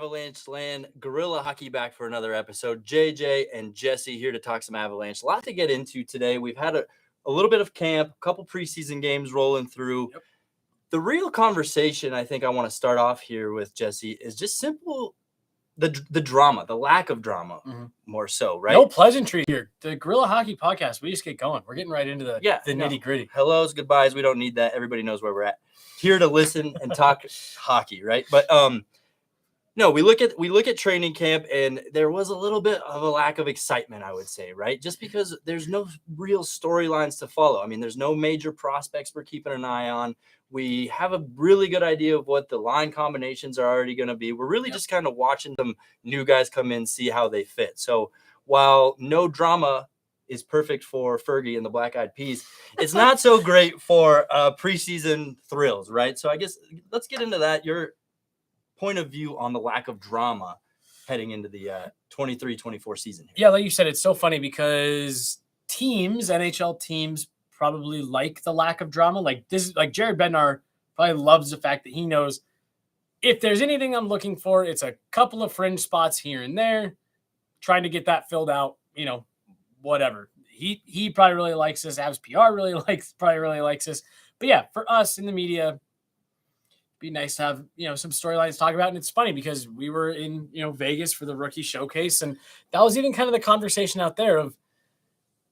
Avalanche land, Guerilla Hockey back for another episode. JJ and Jesse here to talk some Avalanche. A lot to get into today. We've had a little bit of camp, a couple preseason games rolling through. Yep. The real conversation I think I want to start off here with, Jesse, is just simple the drama, the lack of drama, more so, right? No pleasantry here. The Guerilla Hockey Podcast, we just get going. We're getting right into the nitty-gritty. Hellos, goodbyes, we don't need that. Everybody knows where we're at. Here to listen and talk hockey, right? But no, we look at training camp, and there was a little bit of a lack of excitement, I would say, right? Just because there's no real storylines to follow. I mean, there's no major prospects we're keeping an eye on. We have a really good idea of what the line combinations are already going to be. We're really just kind of watching some new guys come in, see how they fit. So while no drama is perfect for Fergie and the Black Eyed Peas, it's not so great for preseason thrills, right? So I guess let's get into that. Your point of view on the lack of drama heading into the 23-24 season here. Yeah, like you said, it's so funny because NHL teams probably like the lack of drama. Like Jared Bednar probably loves the fact that he knows if there's anything I'm looking for, it's a couple of fringe spots here and there, trying to get that filled out, whatever. He probably really likes this. Avs PR probably really likes this. But yeah, for us in the media, be nice to have, some storylines to talk about. And it's funny because we were in, Vegas for the rookie showcase. And that was even kind of the conversation out there of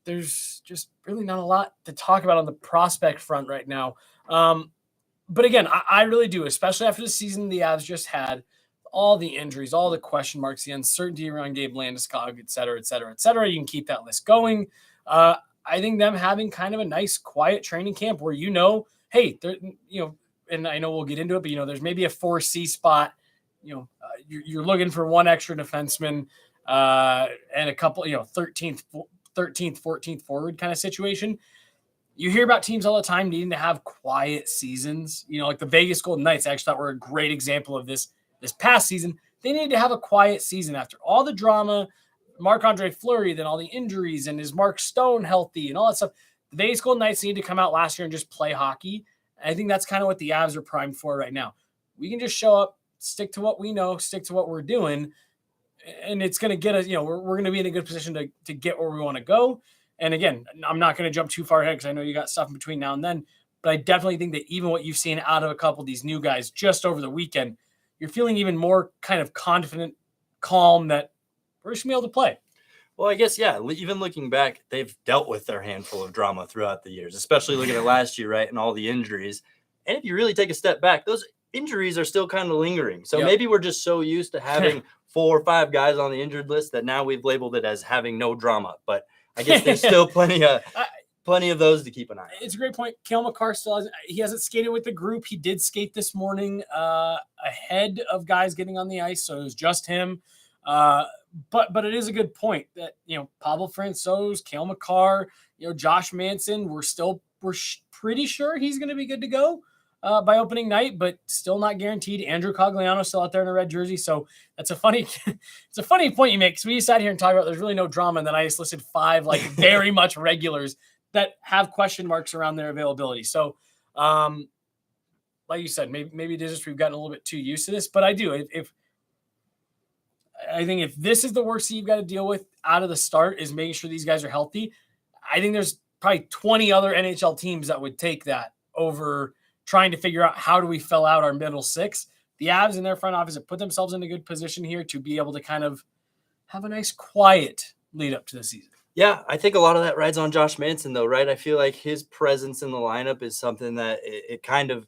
there's just really not a lot to talk about on the prospect front right now. But again, I really do, especially after the season the Avs just had, all the injuries, all the question marks, the uncertainty around Gabe Landeskog, et cetera, et cetera, et cetera. You can keep that list going. I think them having kind of a nice, quiet training camp where, hey, and I know we'll get into it, but, there's maybe a 4C spot. You're looking for one extra defenseman and a couple, 13th, 14th forward kind of situation. You hear about teams all the time needing to have quiet seasons. Like the Vegas Golden Knights, I actually thought were a great example of this past season. They needed to have a quiet season after all the drama, Marc-Andre Fleury, then all the injuries, and is Mark Stone healthy and all that stuff. The Vegas Golden Knights needed to come out last year and just play hockey. I think that's kind of what the Avs are primed for right now. We can just show up, stick to what we know, stick to what we're doing, and it's going to get us, we're going to be in a good position to get where we want to go. And again, I'm not going to jump too far ahead because I know you got stuff in between now and then, but I definitely think that even what you've seen out of a couple of these new guys just over the weekend, you're feeling even more kind of confident, calm that we're just going to be able to play. Well, I guess, yeah, even looking back, they've dealt with their handful of drama throughout the years, especially looking at last year, right, and all the injuries. And if you really take a step back, those injuries are still kind of lingering. So maybe we're just so used to having 4 or 5 guys on the injured list that now we've labeled it as having no drama. But I guess there's still plenty of those to keep an eye on. It's a great point. Cale Makar still hasn't skated with the group. He did skate this morning ahead of guys getting on the ice, so it was just him. But it is a good point that, Pavel Francouz, Cale Makar, Josh Manson, we're pretty sure he's going to be good to go by opening night, but still not guaranteed. Andrew Cogliano still out there in a red jersey. So that's a funny point you make. So we sat here and talked about there's really no drama. And then I just listed 5 very much regulars that have question marks around their availability. So like you said, maybe it is just we've gotten a little bit too used to this, but I do. I think if this is the worst that you've got to deal with out of the start is making sure these guys are healthy, I think there's probably 20 other NHL teams that would take that over trying to figure out how do we fill out our middle 6. The Avs in their front office have put themselves in a good position here to be able to kind of have a nice quiet lead up to the season. Yeah, I think a lot of that rides on Josh Manson, though, right? I feel like his presence in the lineup is something that it kind of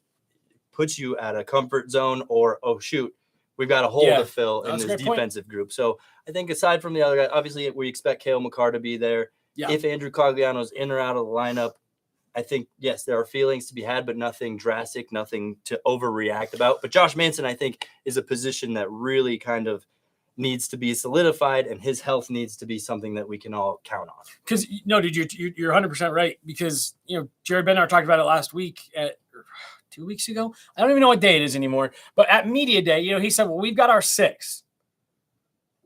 puts you at a comfort zone or, oh, shoot, we've got a hole to fill in this defensive group. So I think aside from the other guys, obviously we expect Cale Makar to be there. Yeah. If Andrew Cogliano's in or out of the lineup, I think, yes, there are feelings to be had, but nothing drastic, nothing to overreact about. But Josh Manson, I think, is a position that really kind of needs to be solidified, and his health needs to be something that we can all count on. Because, dude, you're 100% right. Because, Jared Bednar talked about it last week 2 weeks ago. I don't even know what day it is anymore. But at media day, he said, well, we've got our 6.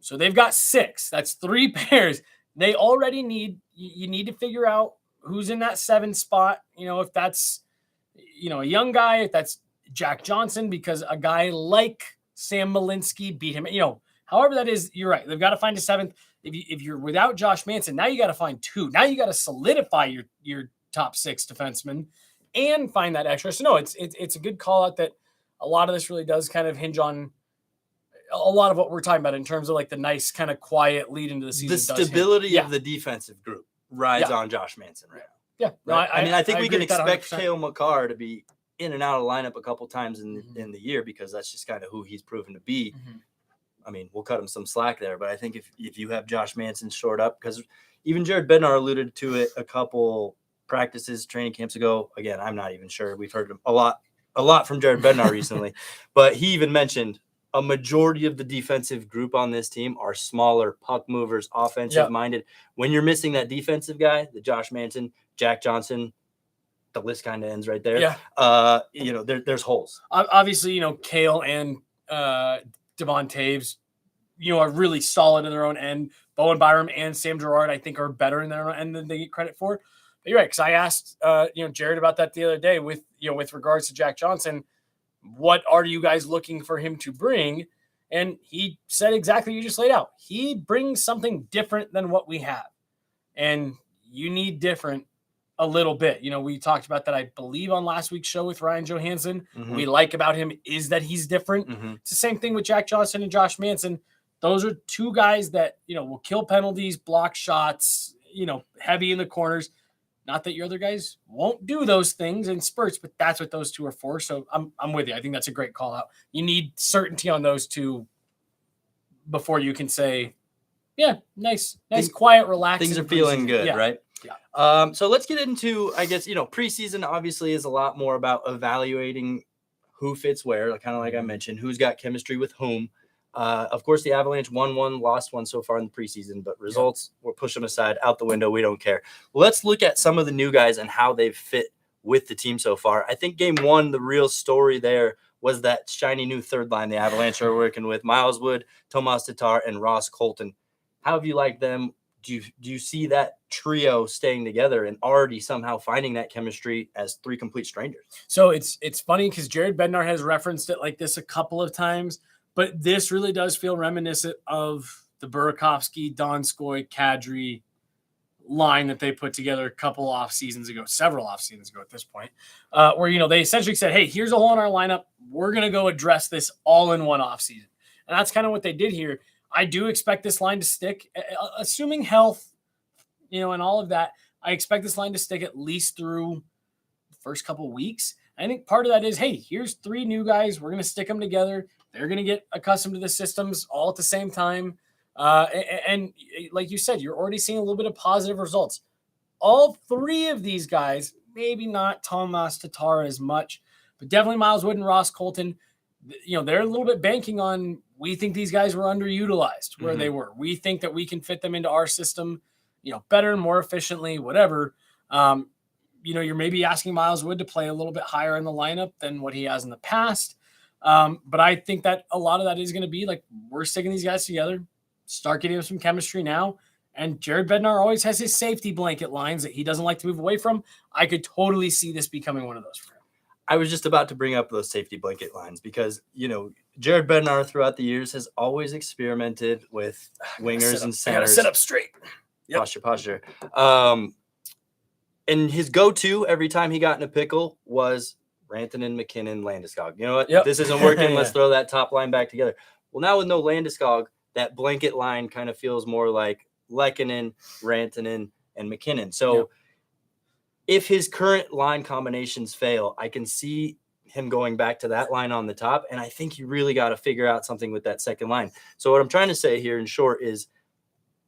So they've got 6. That's 3 pairs. They already you need to figure out who's in that 7 spot. If that's, a young guy, if that's Jack Johnson, because a guy like Sam Malinsky beat him. However that is, you're right. They've got to find a seventh. If you're without Josh Manson, now you got to find two. Now you got to solidify your top six defensemen and find that extra. So no, it's a good call out that a lot of this really does kind of hinge on a lot of what we're talking about in terms of like the nice kind of quiet lead into the season. The stability of the defensive group rides on Josh Manson right now. Yeah. No, right? I think we can expect 100%. Cale Makar to be in and out of lineup a couple times in the year because that's just kind of who he's proven to be. Mm-hmm. I mean, we'll cut him some slack there, but I think if you have Josh Manson shored up, because even Jared Bednar alluded to it a couple practices, training camps ago. Again, I'm not even sure. We've heard a lot from Jared Bednar recently, but he even mentioned a majority of the defensive group on this team are smaller puck movers, offensive minded. When you're missing that defensive guy, the Josh Manson, Jack Johnson, the list kind of ends right there. Yeah. There's holes. Obviously, Cale and Devon Taves, are really solid in their own end. Bowen Byram and Sam Girard, I think, are better in their own end than they get credit for. But you're right, because I asked, Jared about that the other day with regards to Jack Johnson. What are you guys looking for him to bring? And he said exactly what you just laid out. He brings something different than what we have. And you need different a little bit. We talked about that, I believe, on last week's show with Ryan Johansson. Mm-hmm. What we like about him is that he's different. Mm-hmm. It's the same thing with Jack Johnson and Josh Manson. Those are two guys that, will kill penalties, block shots, heavy in the corners. Not that your other guys won't do those things in spurts, but that's what those two are for. So I'm with you. I think that's a great call out. You need certainty on those two before you can say, yeah, nice, quiet, relaxing. Things are feeling good, right? Yeah. So let's get into, I guess, preseason obviously is a lot more about evaluating who fits where, kind of like I mentioned, who's got chemistry with whom. Of course, the Avalanche won one, lost one so far in the preseason, but results, we'll push them aside, out the window. We don't care. Let's look at some of the new guys and how they've fit with the team so far. I think game one, the real story there was that shiny new third line the Avalanche are working with: Miles Wood, Tomas Tatar, and Ross Colton. How have you liked them? Do you see that trio staying together and already somehow finding that chemistry as three complete strangers? So it's funny because Jared Bednar has referenced it like this a couple of times. But this really does feel reminiscent of the Burakovsky, Donskoy, Kadri line that they put together several off seasons ago at this point, where, they essentially said, hey, here's a hole in our lineup. We're going to go address this all in one off season. And that's kind of what they did here. I do expect this line to stick, assuming health, and all of that. I expect this line to stick at least through the first couple of weeks. I think part of that is, hey, here's three new guys. We're going to stick them together. They're going to get accustomed to the systems all at the same time. And like you said, you're already seeing a little bit of positive results. All three of these guys, maybe not Tomas Tatar as much, but definitely Miles Wood and Ross Colton, they're a little bit banking on, we think these guys were underutilized where they were. We think that we can fit them into our system, better, more efficiently, whatever. You're maybe asking Miles Wood to play a little bit higher in the lineup than what he has in the past. But I think that a lot of that is going to be like, we're sticking these guys together, start getting them some chemistry now. And Jared Bednar always has his safety blanket lines that he doesn't like to move away from. I could totally see this becoming one of those for him. I was just about to bring up those safety blanket lines because, Jared Bednar throughout the years has always experimented with wingers and centers. I gotta sit up straight. Yep. Posture. And his go-to every time he got in a pickle was Rantanen, McKinnon, Landeskog. You know what? Yep. This isn't working. Let's throw that top line back together. Well, now with no Landeskog, that blanket line kind of feels more like Lehkonen, Rantanen, and McKinnon. So if his current line combinations fail, I can see him going back to that line on the top. And I think you really got to figure out something with that second line. So what I'm trying to say here in short is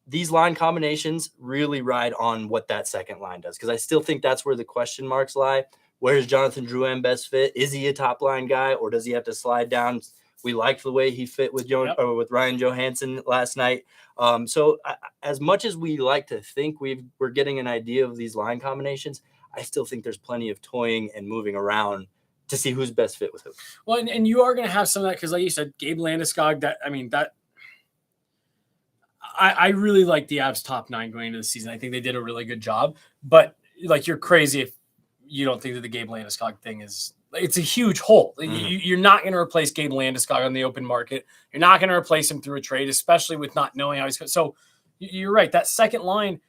these line combinations really ride on what that second line does. Because I still think that's where the question marks lie. Where is Jonathan Drouin best fit? Is he a top line guy or does he have to slide down? We liked the way he fit with with Ryan Johansson last night. So as much as we like to think we're getting an idea of these line combinations, I still think there's plenty of toying and moving around to see who's best fit with who. Well, and you are going to have some of that because, like you said, Gabe Landeskog. I really like the Avs top nine going into the season. I think they did a really good job. But like, you're crazy if you don't think that the Gabe Landeskog thing is It's a huge hole. Mhm. You're not going to replace Gabe Landeskog on the open market. You're not going to replace him through a trade, especially with not knowing how he's going. So you're right. That second line,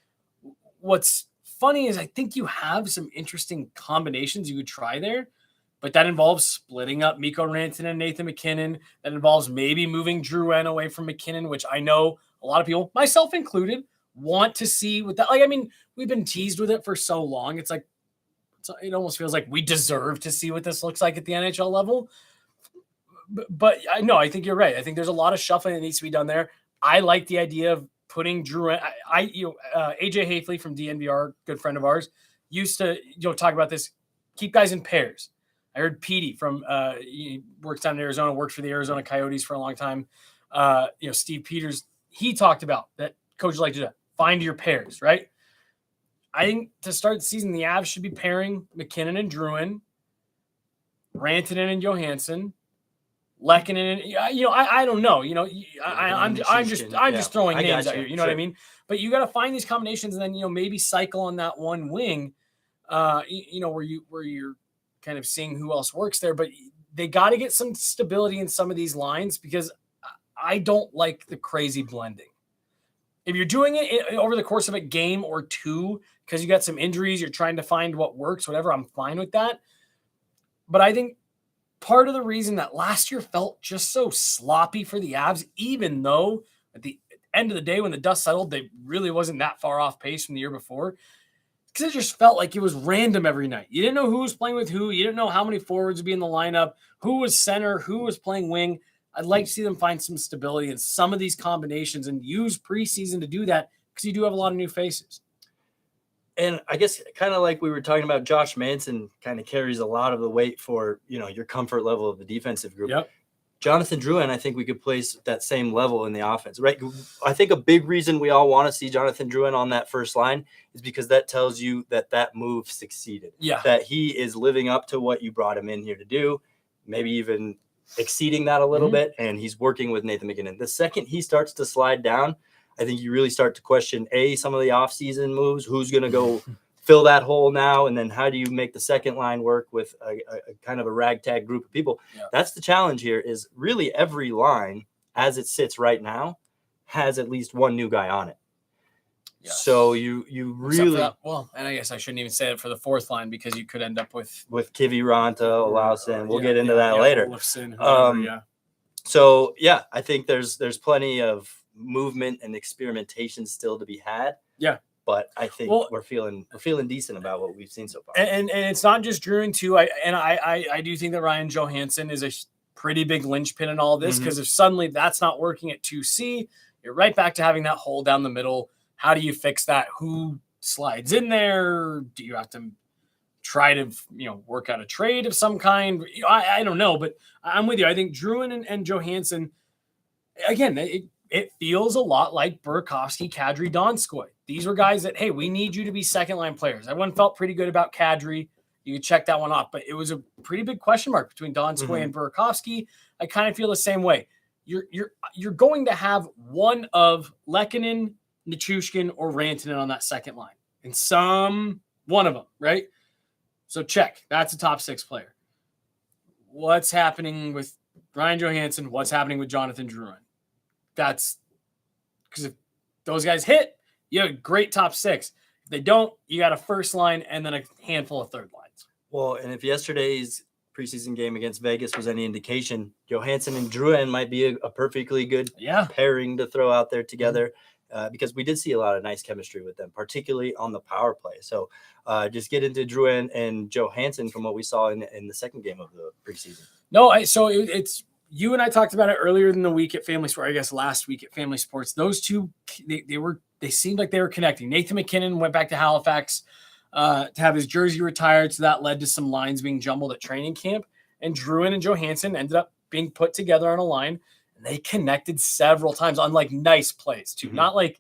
what's funny is I think you have some interesting combinations you could try there, but that involves splitting up Mikko Rantanen and Nathan McKinnon. That involves maybe moving Drouin away from McKinnon, which I know a lot of people, myself included, want to see with that. Like, I mean, we've been teased with it for so long. It's like, it almost feels like we deserve to see what this looks like at the NHL level. But I know, I think you're right. I think there's a lot of shuffling that needs to be done there. I like the idea of putting Drouin. AJ Hafley from DNVR, good friend of ours, used to talk about this. Keep guys in pairs. I heard Petey from he works down in Arizona, worked for the Arizona Coyotes for a long time. Steve Peters, he talked about that. Coaches like to do that. Find your pairs, right? I think to start the season, the Avs should be pairing McKinnon and Drouin, Rantanen and Johansson, Lehkonen. I don't know. I'm just throwing names out here. You know what I mean? But you got to find these combinations, and then maybe cycle on that one wing. Where you're kind of seeing who else works there. But they got to get some stability in some of these lines because I don't like the crazy blending. If you're doing it over the course of a game or two, because you got some injuries, you're trying to find what works, whatever, I'm fine with that. But I think part of the reason that last year felt just so sloppy for the Avs, even though at the end of the day, when the dust settled, they really wasn't that far off pace from the year before, because it just felt like it was random every night. You didn't know who was playing with who. You didn't know how many forwards would be in the lineup, who was center, who was playing wing. I'd like to see them find some stability in some of these combinations and use preseason to do that because you do have a lot of new faces. And I guess kind of like we were talking about, Josh Manson kind of carries a lot of the weight for, your comfort level of the defensive group. Yep. Jonathan Drouin, I think we could place that same level in the offense, right? I think a big reason we all want to see Jonathan Drouin on that first line is because that tells you that move succeeded. Yeah. That he is living up to what you brought him in here to do, maybe even exceeding that a little bit, and he's working with Nathan McKinnon. The second he starts to slide down, I think you really start to question some of the offseason moves. Who's going to go fill that hole now? And then how do you make the second line work with a kind of a ragtag group of people? Yeah. That's the challenge here, is really every line as it sits right now has at least one new guy on it. Yes. So you really and I guess I shouldn't even say it for the fourth line because you could end up with Kivi Ranta, Olausen. We'll get into that later. Olafson, whoever, So I think there's plenty of movement and experimentation still to be had. Yeah. But I think we're feeling decent about what we've seen so far. And it's not just Drouin too. I do think that Ryan Johansson is a pretty big linchpin in all this, because if suddenly that's not working at 2C, you're right back to having that hole down the middle. How do you fix that? Who slides in there? Do you have to try to work out a trade of some kind? I don't know, but I'm with you. I think Drouin and Johansson, again, it feels a lot like Burakovsky, Kadri, Donskoy. These were guys that, hey, we need you to be second-line players. Everyone felt pretty good about Kadri. You could check that one off, but it was a pretty big question mark between Donskoy and Burakovsky. I kind of feel the same way. You're going to have one of Lehkonen, Nichushkin, or Rantanen on that second line, and some one of them, right? So check. That's a top 6 player. What's happening with Ryan Johansson? What's happening with Jonathan Drouin? That's because if those guys hit, you have a great top 6. If they don't, you got a first line and then a handful of third lines. Well, and if yesterday's preseason game against Vegas was any indication, Johansson and Drouin might be a perfectly good pairing to throw out there together, because we did see a lot of nice chemistry with them, particularly on the power play. So just get into Drouin and Johansson from what we saw in the second game of the preseason. No, it's you and I talked about it earlier in the week at Family Sports. I guess last week at Family Sports. Those two, they seemed like they were connecting. Nathan McKinnon went back to Halifax to have his jersey retired, so that led to some lines being jumbled at training camp. And Drouin and Johansson ended up being put together on a line, and they connected several times on nice plays too. Not like,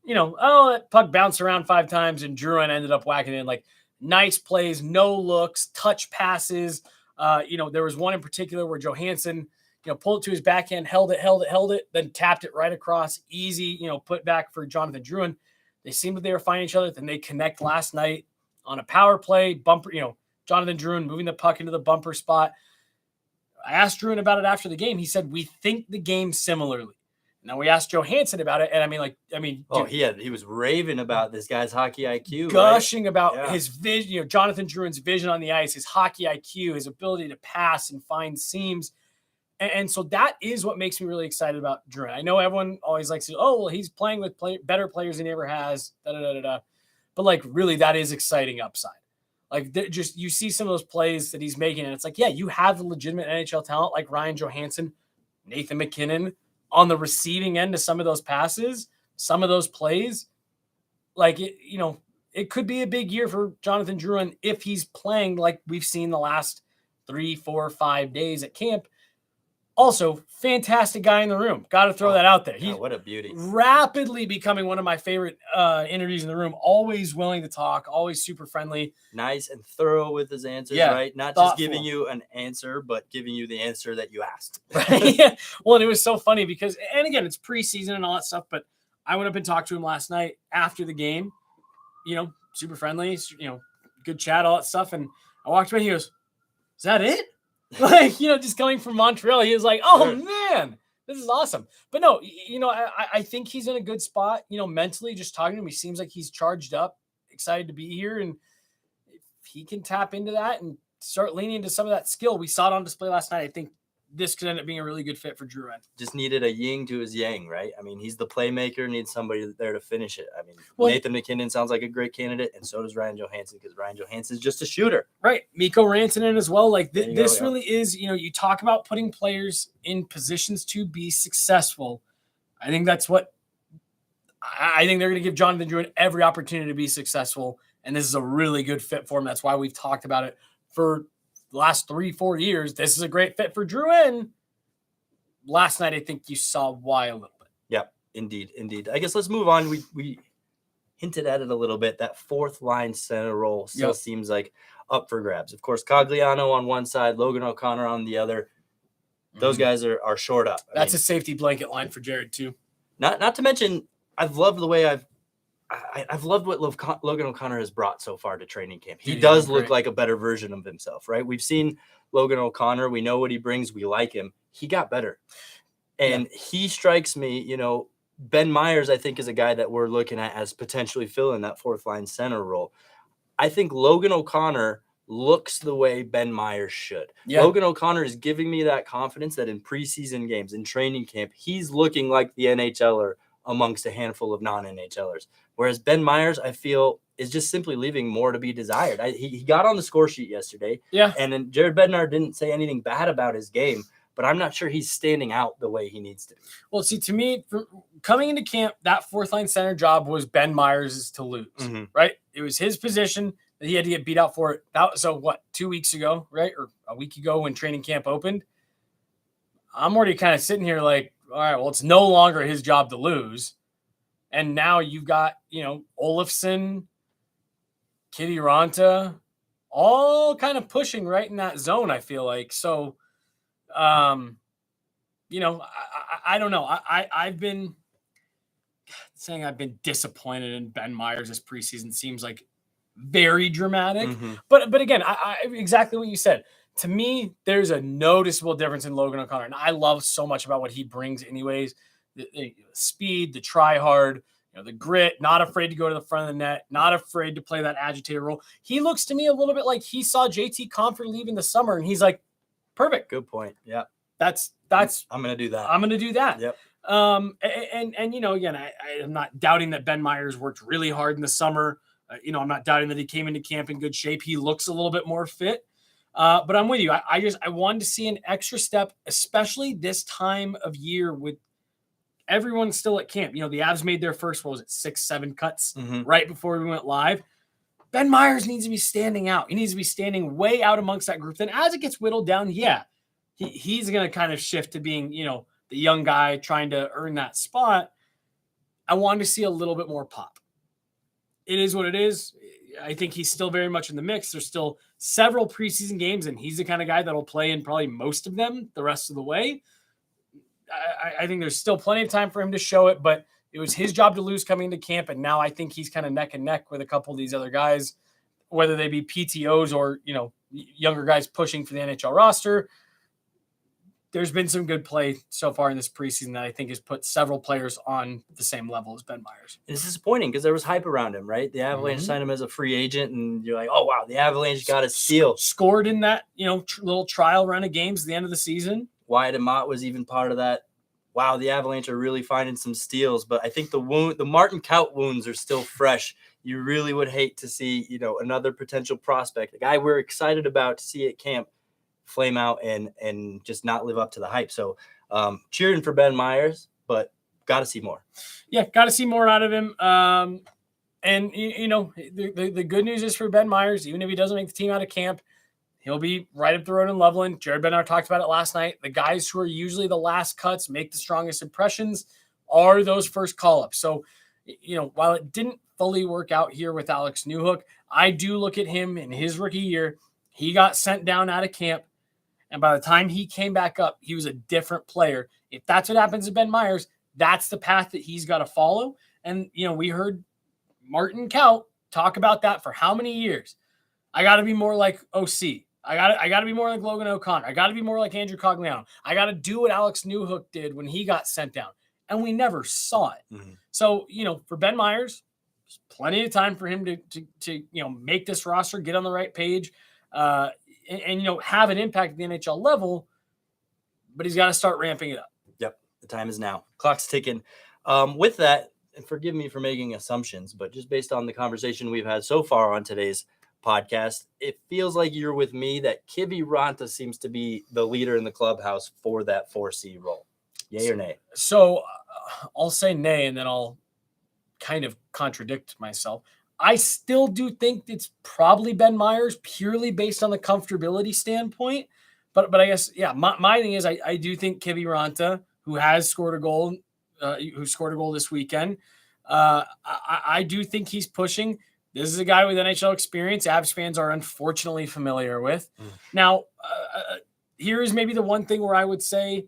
that puck bounced around 5 times and Drouin ended up whacking in. Nice plays, no looks, touch passes. There was one in particular where Johansson, pulled it to his backhand, held it, then tapped it right across, easy, put back for Jonathan Drouin. They seemed that they were finding each other. Then they connect last night on a power play bumper. Jonathan Drouin moving the puck into the bumper spot. I asked Drouin about it after the game. He said, we think the game similarly. Now we asked Johansson about it, and dude, he was raving about this guy's hockey IQ, gushing about his vision, Jonathan Drouin's vision on the ice, his hockey IQ, his ability to pass and find seams. And so that is what makes me really excited about Drouin. I know everyone always likes to, he's playing with better players than he ever has, but like really that is exciting upside. Like just you see some of those plays that he's making, and it's like, yeah, you have the legitimate NHL talent like Ryan Johansson, Nathan McKinnon on the receiving end of some of those passes, some of those plays. Like it could be a big year for Jonathan Drouin if he's playing like we've seen the last 3, 4, 5 days at camp. Also, fantastic guy in the room. Got to throw that out there. He's what a beauty. Rapidly becoming one of my favorite interviews in the room. Always willing to talk. Always super friendly. Nice and thorough with his answers, right? Not thoughtful. Just giving you an answer, but giving you the answer that you asked. Right? Yeah. Well, and it was so funny because, and again, it's preseason and all that stuff, but I went up and talked to him last night after the game. Super friendly, good chat, all that stuff. And I walked away. He goes, "Is that it?" Like, just coming from Montreal, he was like, "Oh man, this is awesome." But no, I think he's in a good spot, mentally, just talking to him. He seems like he's charged up, excited to be here. And if he can tap into that and start leaning into some of that skill, we saw it on display last night. I think this could end up being a really good fit for Drouin. Just needed a yin to his yang, right? I mean, he's the playmaker, needs somebody there to finish it. I mean, Nathan McKinnon sounds like a great candidate, and so does Ryan Johansson, because Ryan Johansson's just a shooter. Right. Mikko Rantanen as well. Like this really is, you talk about putting players in positions to be successful. I think that's what I think they're going to give Jonathan Drouin every opportunity to be successful, and this is a really good fit for him. That's why we've talked about it for the last 3-4 years. This is a great fit for Drouin. Last night, I think you saw why a little bit. Yep, indeed. I guess let's move on. We hinted at it a little bit. That fourth line center role still seems like up for grabs. Of course, Cogliano on one side, Logan O'Connor on the other. Those guys are short up. That's a safety blanket line for Jared too. Not to mention, I've loved the way I've loved what Logan O'Connor has brought so far to training camp. He does look like a better version of himself, right? We've seen Logan O'Connor. We know what he brings. We like him. He got better. And he strikes me, Ben Myers, I think, is a guy that we're looking at as potentially filling that fourth line center role. I think Logan O'Connor looks the way Ben Myers should. Yeah. Logan O'Connor is giving me that confidence that in preseason games, in training camp, he's looking like the NHLer amongst a handful of non-NHLers. Whereas Ben Myers, I feel, is just simply leaving more to be desired. He got on the score sheet yesterday. Yeah. And then Jared Bednar didn't say anything bad about his game, but I'm not sure he's standing out the way he needs to be. Well, see, to me, coming into camp, that fourth line center job was Ben Myers' to lose, right? It was his position that he had to get beat out for it. So 2 weeks ago, right? Or a week ago when training camp opened. I'm already kind of sitting here like, all right, well, it's no longer his job to lose. And now you've got, Olofsson, Kitty Ranta, all kind of pushing right in that zone, I feel like. So, I don't know. I've been saying I've been disappointed in Ben Myers this preseason. Seems like very dramatic. But again, I exactly what you said. To me, there's a noticeable difference in Logan O'Connor. And I love so much about what he brings anyways. The speed, the try hard, the grit, not afraid to go to the front of the net, not afraid to play that agitator role. He looks to me a little bit like he saw JT Compher leave in the summer, and he's like, perfect. Good point. Yeah. That's I'm going to do that. I'm going to do that. Yep. And again, I'm not doubting that Ben Myers worked really hard in the summer. I'm not doubting that he came into camp in good shape. He looks a little bit more fit. But I'm with you. I wanted to see an extra step, especially this time of year with everyone still at camp. The Avs made their first, 6-7 cuts right before we went live. Ben Myers needs to be standing out. He needs to be standing way out amongst that group. Then as it gets whittled down, he's going to kind of shift to being, the young guy trying to earn that spot. I wanted to see a little bit more pop. It is what it is. I think he's still very much in the mix. There's still several preseason games, and he's the kind of guy that'll play in probably most of them the rest of the way. I think there's still plenty of time for him to show it, but it was his job to lose coming into camp, and now I think he's kind of neck and neck with a couple of these other guys. whether they be PTOs or, younger guys pushing for the NHL roster. There's been some good play so far in this preseason that I think has put several players on the same level as Ben Meyers. It's disappointing because there was hype around him, right? The Avalanche signed him as a free agent, and you're like, oh, wow, the Avalanche got a steal. Scored in that, little trial run of games at the end of the season. Wyatt Amat was even part of that. Wow, the Avalanche are really finding some steals, but I think the Martin Kaut wounds are still fresh. You really would hate to see, another potential prospect, a guy we're excited about to see at camp, flame out and just not live up to the hype. So cheering for Ben Meyers, but got to see more. Yeah, got to see more out of him. And the good news is for Ben Meyers, even if he doesn't make the team out of camp, he'll be right up the road in Loveland. Jared Bednar talked about it last night. The guys who are usually the last cuts, make the strongest impressions, are those first call-ups. So, while it didn't fully work out here with Alex Newhook, I do look at him in his rookie year. He got sent down out of camp. And by the time he came back up, he was a different player. If that's what happens to Ben Meyers, that's the path that he's got to follow. And, we heard Martin Kaut talk about that for how many years? I got to be more like OC. I got to be more like Logan O'Connor. I got to be more like Andrew Cogliano. I got to do what Alex Newhook did when he got sent down. And we never saw it. Mm-hmm. So, for Ben Meyers, there's plenty of time for him to make this roster, get on the right page, and have an impact at the NHL level, but he's got to start ramping it up. Yep, the time is now. Clock's ticking. With that, and forgive me for making assumptions, but just based on the conversation we've had so far on today's podcast, it feels like you're with me that Kiviranta seems to be the leader in the clubhouse for that 4C role. Yay or nay? So I'll say nay, and then I'll kind of contradict myself. I still do think it's probably Ben Meyers purely based on the comfortability standpoint. But I guess, yeah, my thing is I do think Kiviranta, who has scored a goal, who scored a goal this weekend, I do think he's pushing. This is a guy with NHL experience Avs fans are unfortunately familiar with. Now, here is maybe the one thing where I would say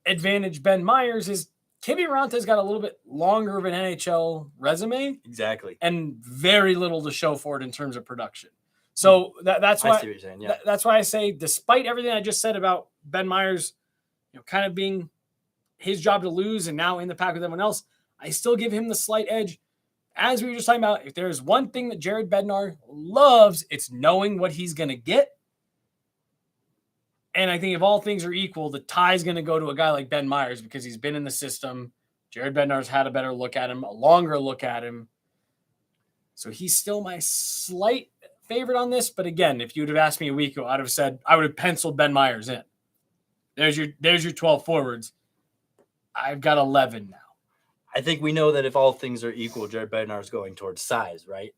advantage Ben Meyers is Kiviranta's got a little bit longer of an NHL resume. Exactly. And very little to show for it in terms of production. So that's why, I see what you're saying. Yeah. That's why I say, despite everything I just said about Ben Meyers, kind of being his job to lose and now in the pack with everyone else, I still give him the slight edge. As we were just talking about, if there's one thing that Jared Bednar loves, it's knowing what he's going to get. And I think if all things are equal, the tie is going to go to a guy like Ben Meyers because he's been in the system. Jared Bednar's had a better look at him, a longer look at him. So he's still my slight favorite on this. But again, if you would have asked me a week ago, I would have penciled Ben Meyers in. There's your 12 forwards. I've got 11 now. I think we know that if all things are equal, Jared Bednar is going towards size, right?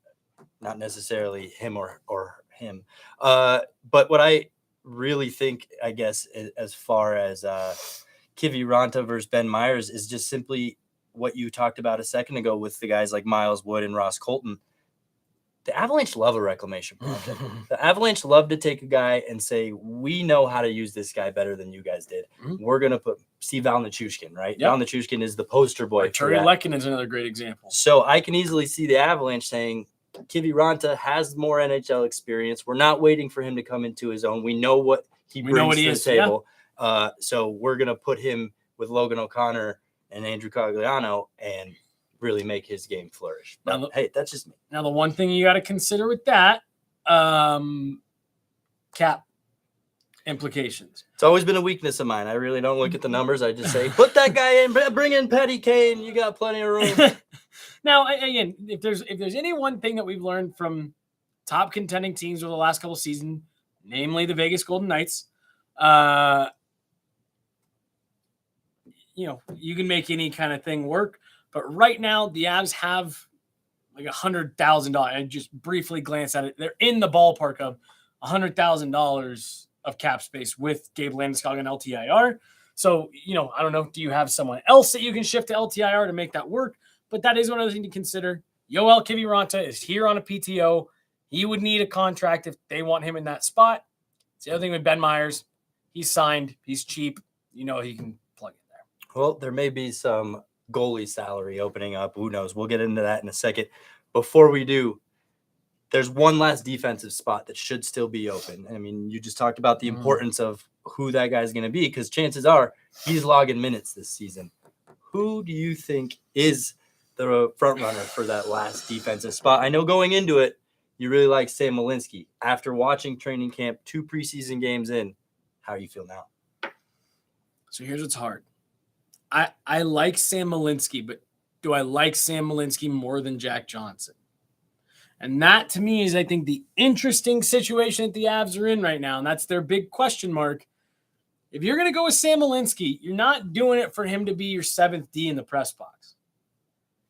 Not necessarily him or him. But what I really think, I guess, as far as Kiviranta versus Ben Meyers is just simply what you talked about a second ago with the guys like Miles Wood and Ross Colton. The Avalanche love a reclamation project. The Avalanche love to take a guy and say, we know how to use this guy better than you guys did. Mm-hmm. We're going to put Val Nichushkin, right? Yep. Val Nichushkin is the poster boy. Terry Lekkinen is another great example. So I can easily see the Avalanche saying, Kiviranta has more NHL experience. We're not waiting for him to come into his own. We know what he brings to the table. Yeah. So we're going to put him with Logan O'Connor and Andrew Cogliano and really make his game flourish. But hey, that's just me. Now, the one thing you got to consider with that, cap implications. It's always been a weakness of mine. I really don't look at the numbers. I just say, put that guy in, bring in Petty Kane. You got plenty of room. Now, again, if there's any one thing that we've learned from top contending teams over the last couple of seasons, namely the Vegas Golden Knights, you can make any kind of thing work. But right now, the Avs have like $100,000. I just briefly glanced at it. They're in the ballpark of $100,000 of cap space with Gabe Landeskog and LTIR. So, I don't know. Do you have someone else that you can shift to LTIR to make that work? But that is one other thing to consider. Yoel Kiviranta is here on a PTO. He would need a contract if they want him in that spot. It's the other thing with Ben Meyers. He's signed. He's cheap. He can plug in there. Well, there may be some goalie salary opening up. Who knows? We'll get into that in a second. Before we do, there's one last defensive spot that should still be open. I mean, you just talked about the importance of who that guy's going to be, because chances are he's logging minutes this season. Who do you think is the front runner for that last defensive spot? I know going into it, you really like Sam Malinsky. After watching training camp, 2 preseason games in, how do you feel now? So here's what's hard. I like Sam Malinsky, but do I like Sam Malinsky more than Jack Johnson? And that, to me, is, I think, the interesting situation that the Avs are in right now, and that's their big question mark. If you're going to go with Sam Malinsky, you're not doing it for him to be your 7th D in the press box.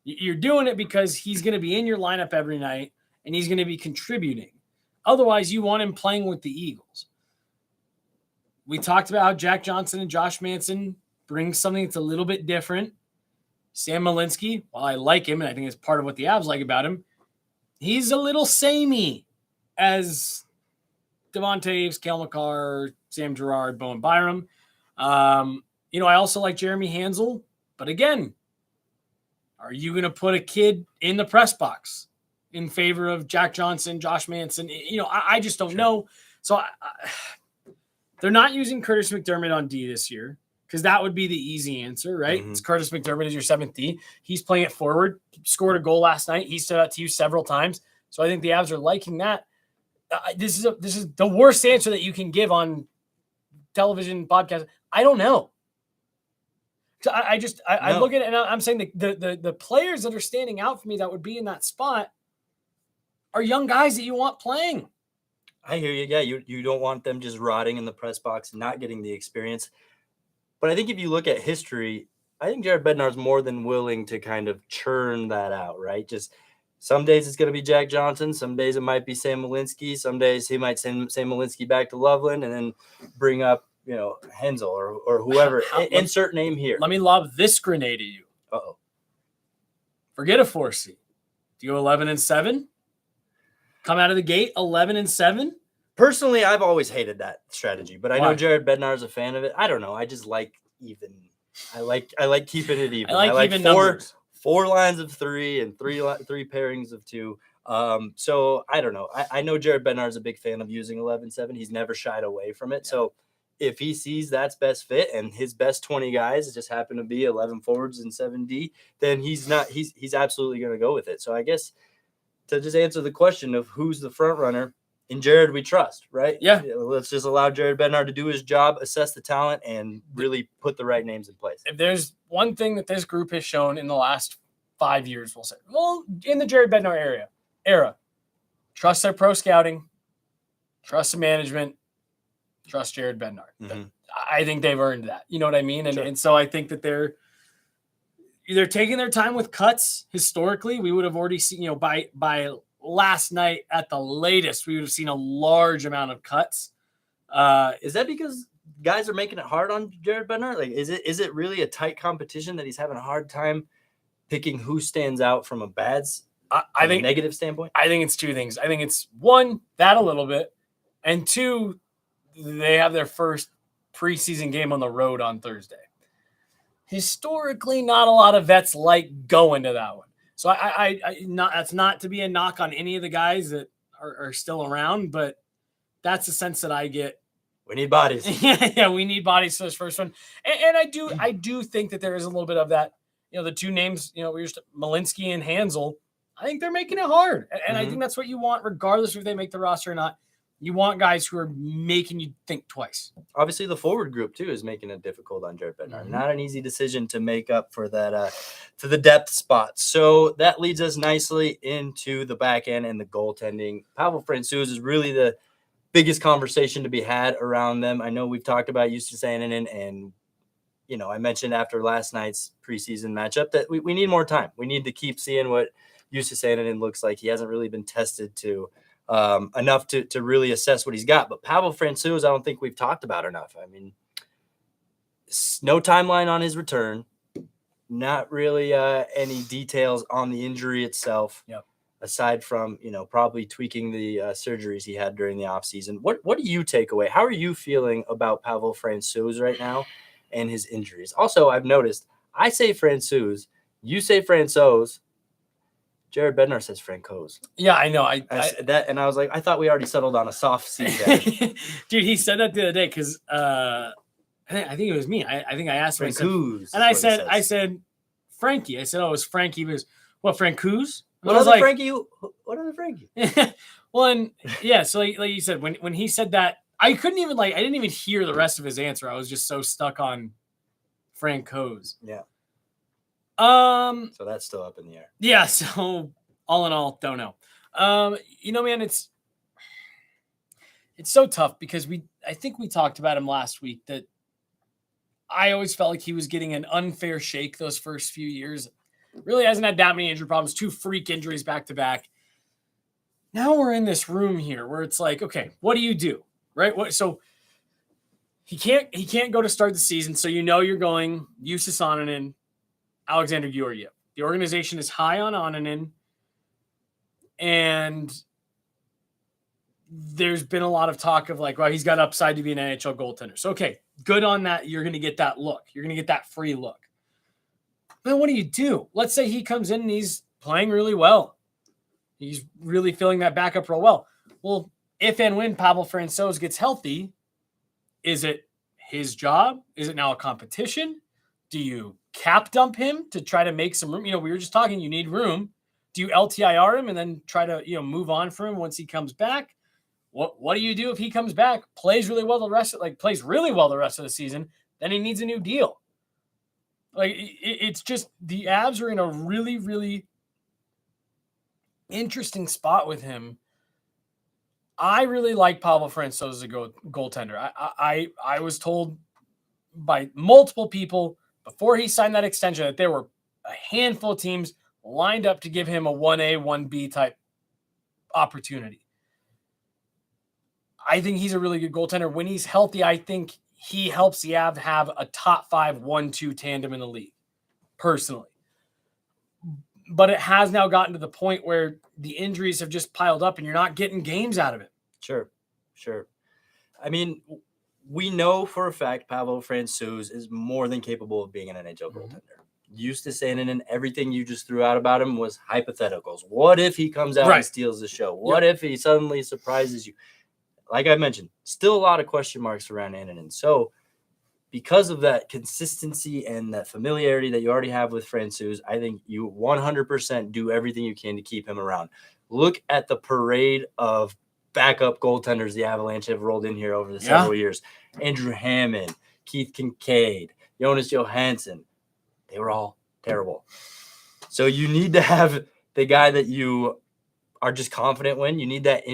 You're doing it because he's going to be in your lineup every night, and he's going to be contributing. Otherwise, you want him playing with the Eagles. We talked about how Jack Johnson and Josh Manson bring something that's a little bit different. Sam Malinsky, while I like him, and I think it's part of what the Avs like about him, he's a little samey as Devon Taves, Cale McCarr, Sam Girard, Bowen Byram. I also like Jeremy Hansel. But again, are you going to put a kid in the press box in favor of Jack Johnson, Josh Manson? I just don't know. So they're not using Curtis McDermott on D this year, because that would be the easy answer, right? Mm-hmm. It's Curtis McDermott is your 7th D. He's playing it forward. Scored a goal last night. He stood out to you several times. So I think the Avs are liking that. This is the worst answer that you can give on television podcast. I don't know. So I look at it and I'm saying the players that are standing out for me that would be in that spot are young guys that you want playing. I hear you. Yeah, you don't want them just rotting in the press box and not getting the experience. But I think if you look at history, I think Jared Bednar's more than willing to kind of churn that out, right? Just some days it's going to be Jack Johnson. Some days it might be Sam Malinsky. Some days he might send Sam Malinsky back to Loveland and then bring up, Hensel or whoever. Insert name here. Let me lob this grenade at you. Uh-oh. Forget a 4C. Do you go 11-7? Come out of the gate 11-7? Personally, I've always hated that strategy, but I know Jared Bednar is a fan of it. I don't know. I just like even. I like keeping it even. I like even numbers. 4 lines of 3 and three pairings of 2. So I don't know. I know Jared Bednar is a big fan of using 11-7. He's never shied away from it. Yeah. So if he sees that's best fit and his best 20 guys just happen to be 11 forwards and 7D, then he's absolutely going to go with it. So I guess to just answer the question of who's the front runner, in Jared we trust, right? Yeah. Let's just allow Jared Bednar to do his job, assess the talent, and really put the right names in place. If there's one thing that this group has shown in the last 5 years, we'll say, in the Jared Bednar era, trust their pro scouting, trust the management, trust Jared Bednar. Mm-hmm. I think they've earned that. You know what I mean? And so I think that they're taking their time with cuts. Historically, we would have already seen, by last night at the latest, we would have seen a large amount of cuts. Is that because guys are making it hard on Jared Bednar? Like, is it really a tight competition that he's having a hard time picking who stands out from a negative standpoint? I think it's 2 things. I think it's 1, that a little bit, and 2, they have their first preseason game on the road on Thursday. Historically, not a lot of vets like going to that one. So that's not to be a knock on any of the guys that are still around, but that's the sense that I get. We need bodies. Yeah, we need bodies for this first one. And I do think that there is a little bit of that. The 2 names, Malinsky and Hansel, I think they're making it hard. And I think that's what you want, regardless if they make the roster or not. You want guys who are making you think twice. Obviously, the forward group, too, is making it difficult on Jared Bednar. Mm-hmm. Not an easy decision to make up for that, to the depth spot. So that leads us nicely into the back end and the goaltending. Pavel Francouz is really the biggest conversation to be had around them. I know we've talked about Justus Annunen, and I mentioned after last night's preseason matchup that we need more time. We need to keep seeing what Justus Annunen looks like. He hasn't really been tested to enough to really assess what he's got. But Pavel Francouz, I don't think we've talked about enough. I mean, no timeline on his return, not really any details on the injury itself. Yep. Aside from, probably tweaking the surgeries he had during the offseason. What do you take away? How are you feeling about Pavel Francouz right now and his injuries? Also, I've noticed I say Francouz, you say Francouz. Jared Bednar says Francouz. Yeah, I know. I said that, and I was like, I thought we already settled on a soft C there. Dude, he said that the other day because I think it was me. I think I asked him. Francouz. And I said, Frankie. I said, oh, it was Frankie. He was, what, Francouz? What other Frankie? What other Frankie? Well, and yeah, so like you said, when he said that, I couldn't even I didn't even hear the rest of his answer. I was just so stuck on Francouz. Yeah. So that's still up in the air. Yeah. So all in all, don't know. Man, it's so tough because I think we talked about him last week that I always felt like he was getting an unfair shake those first few years. Really hasn't had that many injury problems, 2 freak injuries back to back. Now we're in this room here where it's like, okay, what do you do? Right? So he can't go to start the season. So you're going Jussi Onanen, Alexander Georgiev. The organization is high on Onanen, and there's been a lot of talk of well, he's got upside to be an NHL goaltender. So, okay, good on that. You're going to get that look. You're going to get that free look. Then what do you do? Let's say he comes in and he's playing really well. He's really filling that backup role well. Well, if and when Pavel Francouz gets healthy, is it his job? Is it now a competition? Do you cap dump him to try to make some room? We were just talking, you need room. Do you LTIR him and then try to, move on for him once he comes back? What do you do if he comes back, plays really well the rest of the season, then he needs a new deal? It's just the Avs are in a really, really interesting spot with him. I really like Pavel Francouz as a goaltender. I was told by multiple people before he signed that extension that there were a handful of teams lined up to give him a 1A, 1B type opportunity. I think he's a really good goaltender. When he's healthy, I think he helps the Avs have a top 5 1-2 tandem in the league, personally. But it has now gotten to the point where the injuries have just piled up and you're not getting games out of it. Sure. I mean, we know for a fact Pavel Francouz is more than capable of being an NHL goaltender. Jussi Onanen, everything you just threw out about him was hypotheticals. What if he comes out and steals the show? What if he suddenly surprises you? Like I mentioned, still a lot of question marks around Onanen. So because of that consistency and that familiarity that you already have with Francouz, I think you 100% do everything you can to keep him around. Look at the parade of backup goaltenders the Avalanche have rolled in here over the several years. Andrew Hammond, Keith Kincaid, Jonas Johansson. They were all terrible. So you need to have the guy that you are just confident when. You need that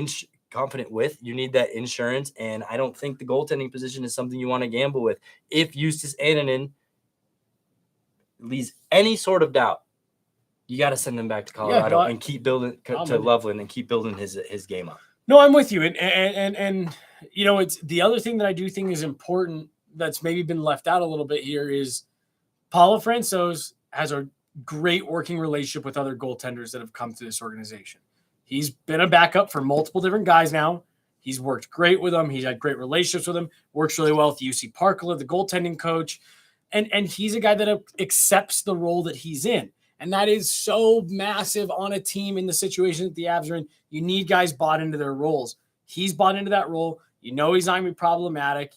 confident with. You need that insurance. And I don't think the goaltending position is something you want to gamble with. If Jussi Onanen leaves any sort of doubt, you got to send him back to Colorado and keep building to Loveland and keep building his game up. No, I'm with you. And it's the other thing that I do think is important that's maybe been left out a little bit here is Pavel Francouz has a great working relationship with other goaltenders that have come to this organization. He's been a backup for multiple different guys now. He's worked great with them. He's had great relationships with them. Works really well with UC Parkler, the goaltending coach. And he's a guy that accepts the role that he's in. And that is so massive on a team in the situation that the Avs are in. You need guys bought into their roles. He's bought into that role. He's not going to be problematic.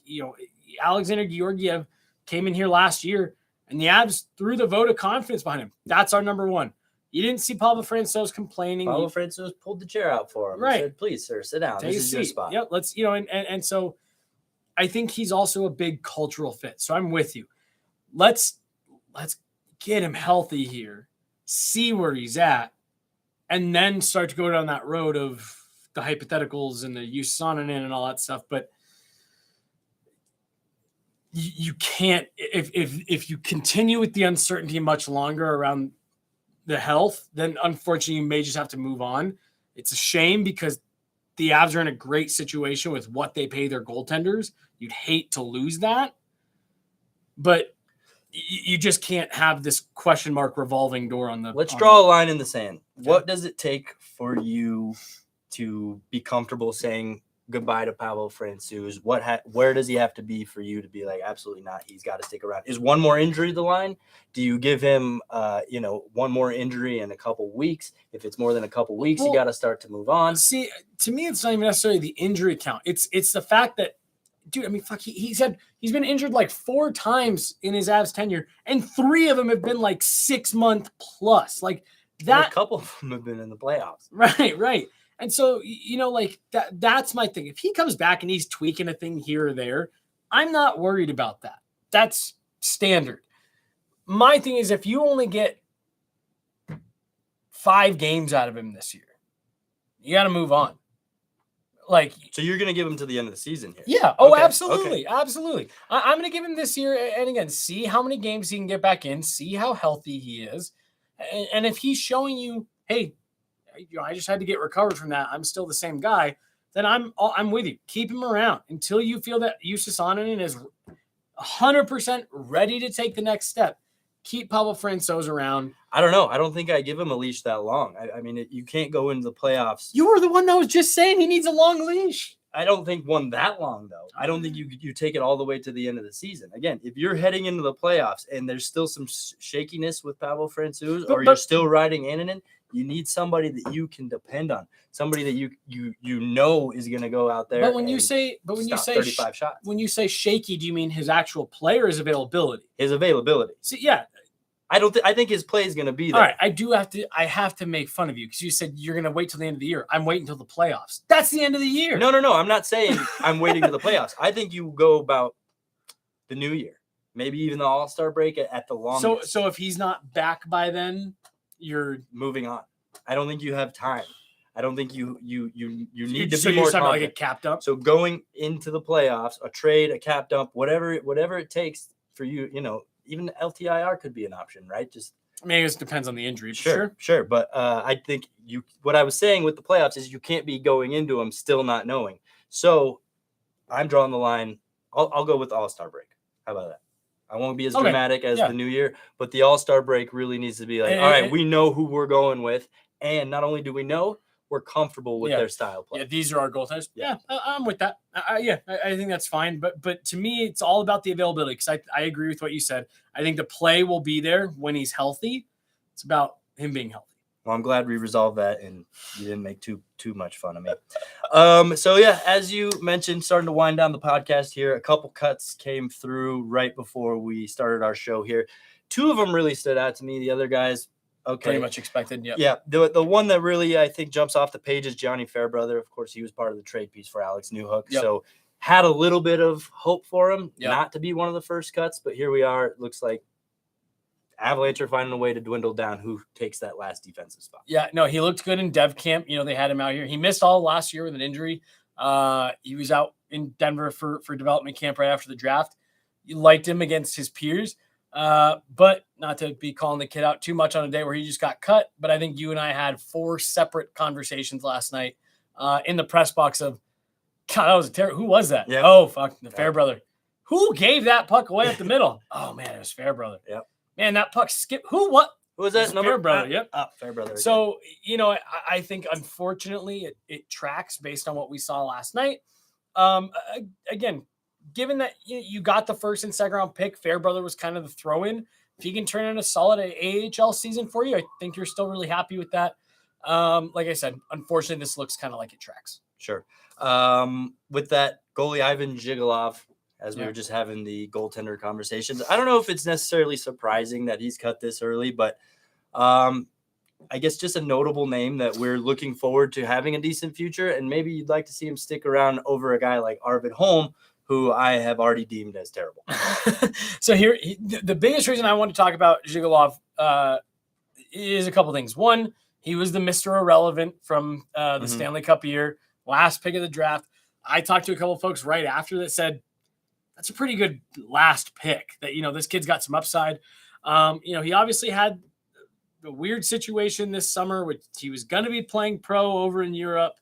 Alexander Georgiev came in here last year, and the Avs threw the vote of confidence behind him. That's our number one. You didn't see Pavel Francouz complaining. Pavel Francouz pulled the chair out for him. Right. He said, please, sir, sit down. This is your spot. Yep. Let's, and so I think he's also a big cultural fit. So I'm with you. Let's get him healthy here, see where he's at, and then start to go down that road of the hypotheticals and the use Onanen and all that stuff. But you can't, if you continue with the uncertainty much longer around the health, then unfortunately you may just have to move on. It's a shame because the Avs are in a great situation with what they pay their goaltenders. You'd hate to lose that, but you just can't have this question mark revolving door on the. Let's draw a line in the sand. What does it take for you to be comfortable saying goodbye to Pavel Francouz? Where does he have to be for you to be like, absolutely not, he's got to stick around? Is one more injury the line? Do you give him, one more injury in a couple weeks? If it's more than a couple weeks, you got to start to move on. See, to me, it's not even necessarily the injury count. It's the fact that, dude, I mean, fuck, he said he's been injured like 4 times in his Avs tenure, and 3 of them have been like 6 month plus. Like that, and a couple of them have been in the playoffs. Right. And so, like that's my thing. If he comes back and he's tweaking a thing here or there, I'm not worried about that. That's standard. My thing is, if you only get 5 games out of him this year, you got to move on. Like, so you're going to give him to the end of the season here? Yeah. Oh, okay. Absolutely. Okay. Absolutely. I'm going to give him this year. And again, see how many games he can get back in, see how healthy he is. And if he's showing you, hey, I just had to get recovered from that, I'm still the same guy, then I'm with you. Keep him around until you feel that Justus Annunen is 100% ready to take the next step. Keep Pavel Francouz around. I don't know. I don't think I give him a leash that long. I mean, you can't go into the playoffs. You were the one that was just saying he needs a long leash. I don't think one that long, though. I don't think you take it all the way to the end of the season. Again, if you're heading into the playoffs and there's still some shakiness with Pavel Francouz, or you're still riding Annunen, you need somebody that you can depend on, somebody that you know is going to go out there. But when you say 35 shots, when you say shaky, do you mean his actual play or his availability? His availability. So yeah. I think his play is going to be there. All right, I have to make fun of you because you said you're going to wait till the end of the year. I'm waiting until the playoffs. That's the end of the year. No. I'm not saying I'm waiting to the playoffs. I think you go about the new year, maybe even the All-Star break at the longest. So if he's not back by then, you're moving on. I don't think you have time. I don't think you need to so be more talking confident. like a cap dump. So going into the playoffs, a trade, a cap dump, whatever it takes for you, even LTIR could be an option, right? Just it just depends on the injury. Sure. But I think what I was saying with the playoffs is you can't be going into them still not knowing. So I'm drawing the line. I'll go with the All-Star break. How about that? I won't be as dramatic as the new year, but the All-Star break really needs to be like, all right, we know who we're going with. And not only do we know, we're comfortable with their style play. Yeah, these are our goaltenders. Yeah, I'm with that. I think that's fine. But to me, it's all about the availability because I agree with what you said. I think the play will be there when he's healthy. It's about him being healthy. Well, I'm glad we resolved that and you didn't make too much fun of me. So yeah, as you mentioned, starting to wind down the podcast here, a couple cuts came through right before we started our show here. 2 of them really stood out to me. The other guys, okay, pretty much expected. Yeah. The one that really I think jumps off the page is Johnny Fairbrother. Of course, he was part of the trade piece for Alex Newhook. Yep. So had a little bit of hope for him, not to be one of the first cuts, but here we are. It looks like Avalanche are finding a way to dwindle down who takes that last defensive spot. Yeah, no, he looked good in dev camp. They had him out here. He missed all last year with an injury. He was out in Denver for development camp right after the draft. You liked him against his peers. But not to be calling the kid out too much on a day where he just got cut. But I think you and I had 4 separate conversations last night in the press box of, God, that was a terrible. Who was that? Yep. Oh, fuck, the Fairbrother. Who gave that puck away up the middle? Oh, man, it was Fairbrother. Yep. Man, that puck skipped. Who was that? Fairbrother. Yep. Fairbrother. So, I think, unfortunately, it tracks based on what we saw last night. Again, given that you got the first and second round pick, Fairbrother was kind of the throw-in. If he can turn in a solid AHL season for you, I think you're still really happy with that. Like I said, unfortunately, this looks kind of like it tracks. Sure. With that, goalie Ivan Zhigalov, as we were just having the goaltender conversations, I don't know if it's necessarily surprising that he's cut this early, but I guess just a notable name that we're looking forward to having a decent future, and maybe you'd like to see him stick around over a guy like Arvid Holm, who I have already deemed as terrible. So here, the biggest reason I want to talk about Zhigalov is a couple things. One, he was the Mr. Irrelevant from the Stanley Cup year, last pick of the draft. I talked to a couple of folks right after that said, that's a pretty good last pick, that, this kid's got some upside. He obviously had a weird situation this summer, which he was going to be playing pro over in Europe.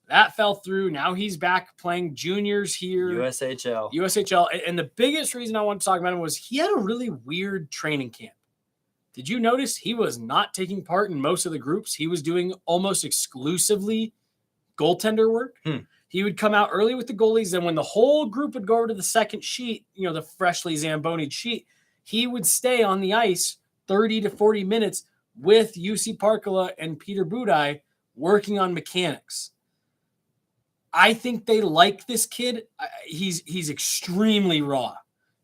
That fell through. Now he's back playing juniors here. USHL. And the biggest reason I want to talk about him was he had a really weird training camp. Did you notice he was not taking part in most of the groups? He was doing almost exclusively goaltender work. He would come out early with the goalies, and when the whole group would go over to the second sheet, the freshly Zamboni'd sheet, he would stay on the ice 30 to 40 minutes with UC Parkala and Peter Budaj working on mechanics. I think they like this kid. He's extremely raw.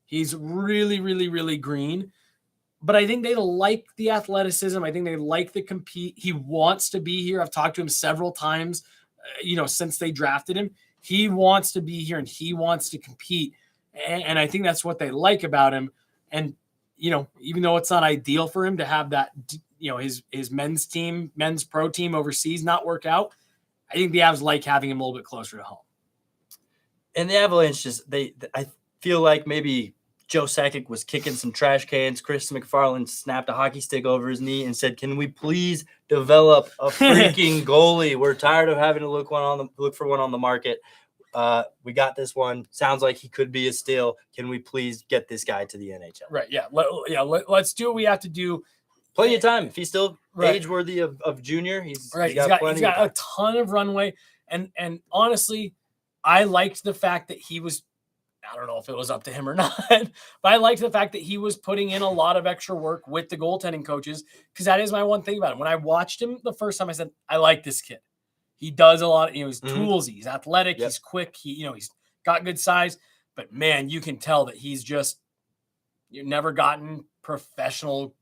He's really, really, really green. But I think they like the athleticism. I think they like the compete. He wants to be here. I've talked to him several times, since they drafted him. He wants to be here and he wants to compete. And I think that's what they like about him. And, even though it's not ideal for him to have that, his men's pro team overseas not work out, I think the Avs like having him a little bit closer to home. And the Avalanche I feel like maybe Joe Sakic was kicking some trash cans. Chris McFarland snapped a hockey stick over his knee and said, "Can we please develop a freaking goalie? We're tired of having to look for one on the market. We got this one. Sounds like he could be a steal. Can we please get this guy to the NHL?" Right. Yeah. Let's do what we have to do. Plenty of time. If he's still age worthy of junior, he's right. He's got a ton of runway. And honestly, I liked the fact that he was, I don't know if it was up to him or not, but I liked the fact that he was putting in a lot of extra work with the goaltending coaches, because that is my one thing about him. When I watched him the first time, I said, I like this kid. He does a lot. He's toolsy. He's athletic. Yep. He's quick. He's got good size. But man, you can tell that he's just never gotten professional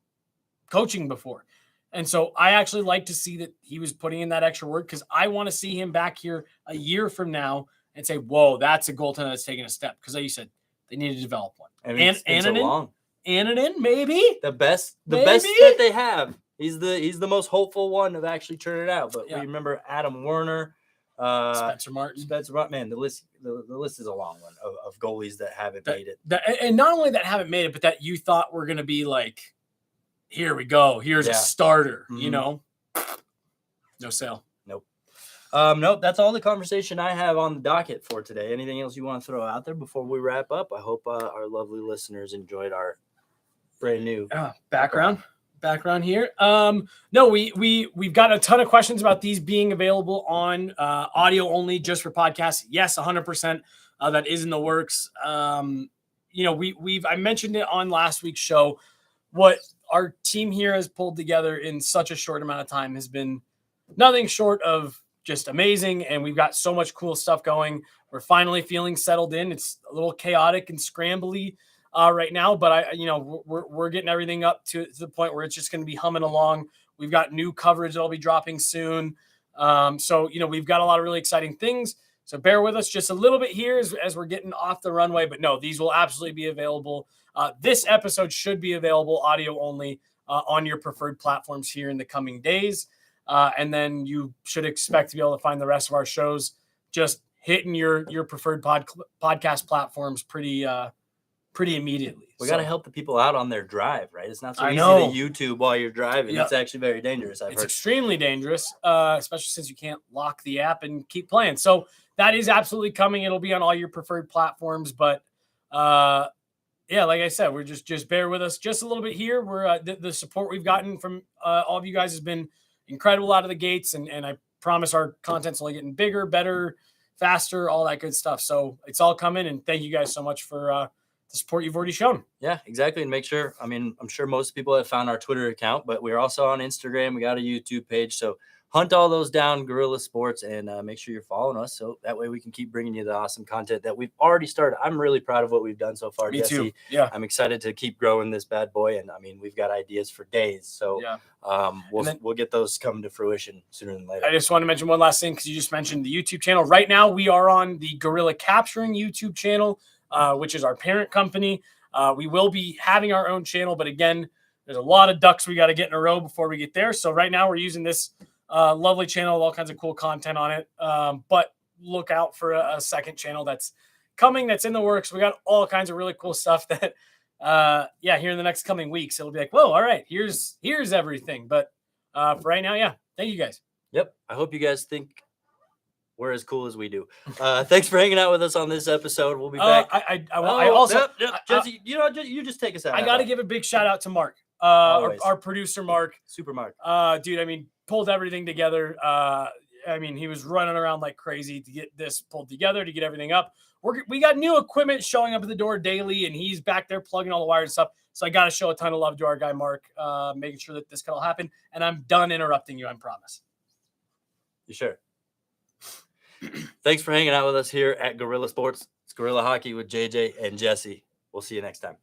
coaching before. And so I actually like to see that he was putting in that extra work, because I want to see him back here a year from now and say, whoa, that's a goaltender that's taking a step. Because like you said, they need to develop one. Annunen, maybe the best that they have. He's the most hopeful one of actually turning it out. But we remember Adam Werner, Spencer Martin. Man, the list is a long one of goalies that haven't made it. And not only that haven't made it, but that you thought were going to be like, here we go. Here's a starter. No sale. Nope, that's all the conversation I have on the docket for today. Anything else you want to throw out there before we wrap up? I hope our lovely listeners enjoyed our brand new background here. No, we've got a ton of questions about these being available on audio only, just for podcasts. Yes, 100%. That is in the works. I mentioned it on last week's show. What our team here has pulled together in such a short amount of time has been nothing short of just amazing. And we've got so much cool stuff going. We're finally feeling settled in. It's a little chaotic and scrambly right now, but we're getting everything up to the point where it's just going to be humming along. We've got new coverage that'll be dropping soon. So we've got a lot of really exciting things. So bear with us just a little bit here as we're getting off the runway, but no, these will absolutely be available. This episode should be available audio only on your preferred platforms here in the coming days. And then you should expect to be able to find the rest of our shows just hitting your preferred podcast platforms pretty immediately. We got to help the people out on their drive, right? It's not so easy to YouTube while you're driving. Yep. It's actually very dangerous. It's extremely dangerous, especially since you can't lock the app and keep playing. So that is absolutely coming. It'll be on all your preferred platforms. But like I said, we're just bear with us just a little bit here. We're the support we've gotten from all of you guys has been incredible out of the gates. And I promise our content's only getting bigger, better, faster, all that good stuff. So it's all coming. And thank you guys so much for the support you've already shown. Yeah, exactly. And make sure, I'm sure most people have found our Twitter account, but we're also on Instagram. We got a YouTube page. So hunt all those down, Guerilla Sports, and make sure you're following us. So that way we can keep bringing you the awesome content that we've already started. I'm really proud of what we've done so far, Jesse. Me too. Yeah. I'm excited to keep growing this bad boy. And we've got ideas for days. So we'll get those coming to fruition sooner than later. I just want to mention one last thing, because you just mentioned the YouTube channel. Right now we are on the Guerilla Capturing YouTube channel, which is our parent company. We will be having our own channel, but again, there's a lot of ducks we got to get in a row before we get there. So right now we're using this lovely channel with all kinds of cool content on it. But look out for a second channel that's coming, that's in the works. We got all kinds of really cool stuff that, here in the next coming weeks, it'll be like, whoa, all right, here's everything. But for right now, thank you guys. Yep. I hope you guys think we're as cool as we do. Thanks for hanging out with us on this episode. We'll be back. Jesse, you just take us out. I got to give a big shout out to Mark, our producer, Mark. Super Mark. Dude, pulled everything together. I mean, he was running around like crazy to get this pulled together, to get everything up. We got new equipment showing up at the door daily, and he's back there plugging all the wires and stuff. So I got to show a ton of love to our guy, Mark, making sure that this can all happen. And I'm done interrupting you, I promise. You sure? Thanks for hanging out with us here at Guerilla Sports. It's Guerilla Hockey with JJ and Jesse. We'll see you next time.